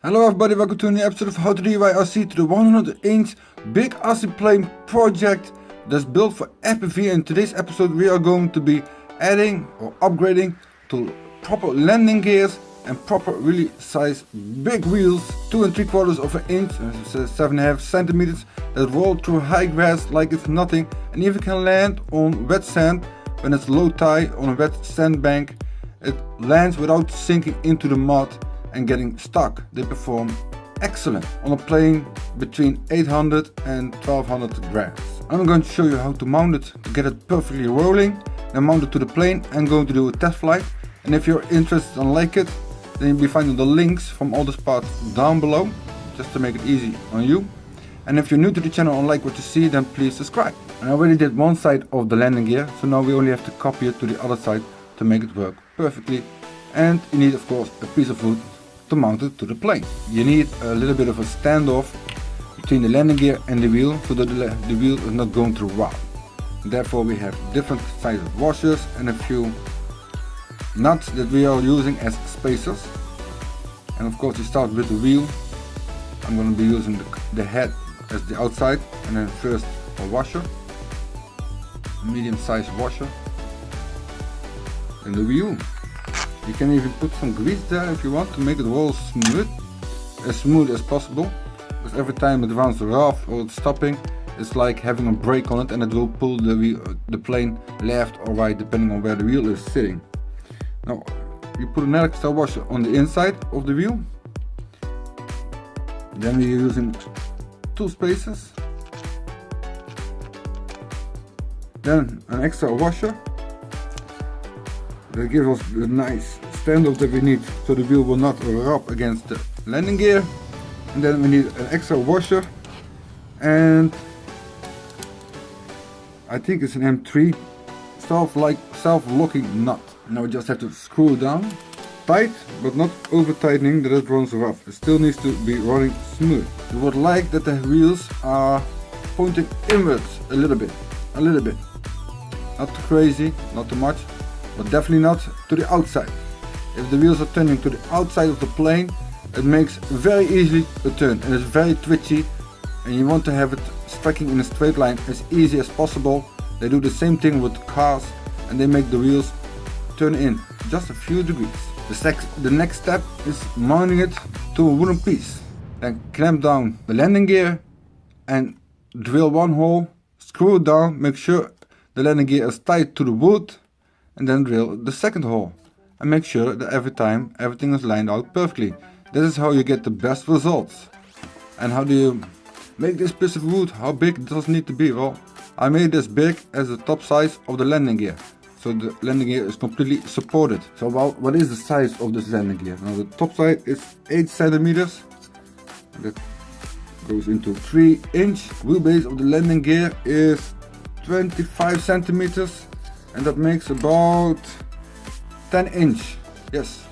Hello everybody, welcome to a new episode of How to DIY RC to the 100-inch big RC plane project that's built for FPV. In today's episode we are going to be adding or upgrading to proper landing gears and proper really size big wheels, 2 3/4 of an inch, 7.5 centimeters, that roll through high grass like it's nothing, and even can land on wet sand when it's low tide on a wet sandbank. It lands without sinking into the mud and getting stuck. They perform excellent on a plane between 800 and 1200 grams. I'm going to show you how to mount it to get it perfectly rolling, then mount it to the plane. I'm going to do a test flight, and if you're interested and like it, then you'll be finding the links from all these parts down below, just to make it easy on you. And if you're new to the channel and like what you see, then please subscribe. And I already did one side of the landing gear, so now we only have to copy it to the other side to make it work perfectly. And you need of course a piece of wood to mount it to the plane. You need a little bit of a standoff between the landing gear and the wheel, so that the wheel is not going to rot. Therefore we have different size washers and a few nuts that we are using as spacers. And of course you start with the wheel. I'm going to be using the head as the outside, and then first a washer, a medium sized washer, and the wheel. You can even put some grease there if you want to make it roll smooth as possible, because every time it runs rough or it's stopping, it's like having a brake on it, and it will pull the plane left or right depending on where the wheel is sitting. Now you put an extra washer on the inside of the wheel. Then we are using 2 spacers, then an extra washer. That gives us the nice standoff that we need, so the wheel will not rub against the landing gear. And then we need an extra washer, and I think it's an M3 self-locking nut. Now we just have to screw it down tight, but not over tightening that it runs rough. It still needs to be running smooth. We would like that the wheels are pointing inwards a little bit, not too crazy, not too much, but definitely not to the outside. If the wheels are turning to the outside of the plane, it makes very easily a turn, and it's very twitchy, and you want to have it striking in a straight line as easy as possible. They do the same thing with cars, and they make the wheels turn in just a few degrees. The next step is mounting it to a wooden piece. Then clamp down the landing gear and drill one hole, screw it down, make sure the landing gear is tied to the wood, and then drill the second hole and make sure that everything is lined out perfectly. This is how you get the best results. And how do you make this piece of wood? How big does it need to be? Well, I made this big as the top size of the landing gear, so the landing gear is completely supported. So what is the size of this landing gear? Now the top side is 8 centimeters. That goes into 3-inch. Wheelbase of the landing gear is 25 centimeters. And that makes about 10 inch. Yes,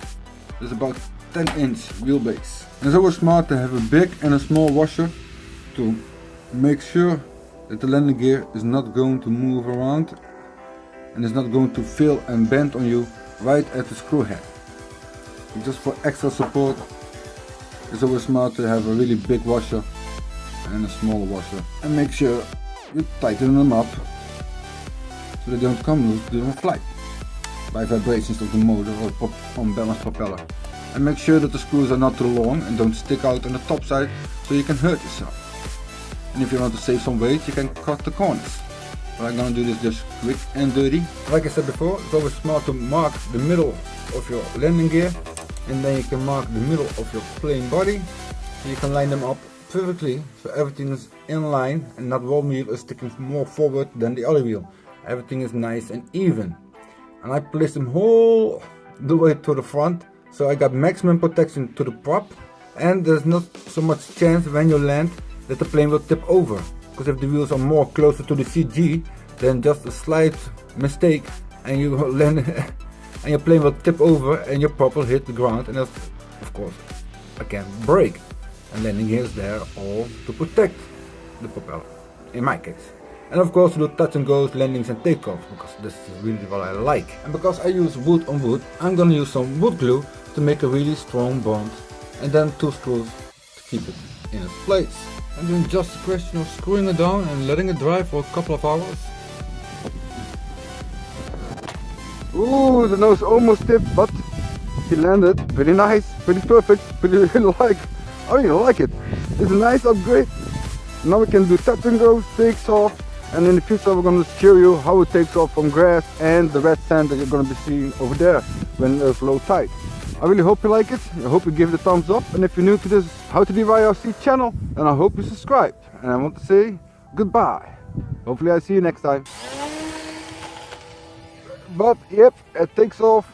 it's about 10 inch wheelbase. And it's always smart to have a big and a small washer to make sure that the landing gear is not going to move around and is not going to fail and bend on you right at the screw head. Just for extra support, it's always smart to have a really big washer and a smaller washer, and make sure you tighten them up so they don't come loose during flight by vibrations of the motor or unbalanced propeller. And make sure that the screws are not too long and don't stick out on the top side, so you can hurt yourself. And if you want to save some weight, you can cut the corners. But I'm gonna do this just quick and dirty. Like I said before, it's always smart to mark the middle of your landing gear, and then you can mark the middle of your plane body, and you can line them up perfectly so everything is in line and not one wheel is sticking more forward than the other wheel. Everything is nice and even. And I placed them all the way to the front, so I got maximum protection to the prop, and there's not so much chance when you land that the plane will tip over, because if the wheels are more closer to the CG, then just a slight mistake and you will land and your plane will tip over and your prop will hit the ground, and that's of course again break. And landing gear is there all to protect the propeller, in my case. And of course to do touch and goes, landings and takeoffs, because this is really what I like. And because I use wood on wood, I'm gonna use some wood glue to make a really strong bond and then 2 screws to keep it in its place. And then just a question of screwing it down and letting it dry for a couple of hours. Ooh, the nose almost tipped, but he landed pretty nice, pretty perfect, pretty like, I really like it. It's a nice upgrade. Now we can do touch and go, takes off, and in the future we're going to show you how it takes off from grass and the red sand that you're going to be seeing over there when there's low tide. I really hope you like it. I hope you give it a thumbs up, and if you're new to this How to DIY RC channel, then I hope you subscribe. And I want to say goodbye. Hopefully I see you next time. But yep, it takes off.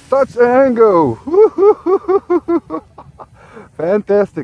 Touch and go. Fantastic.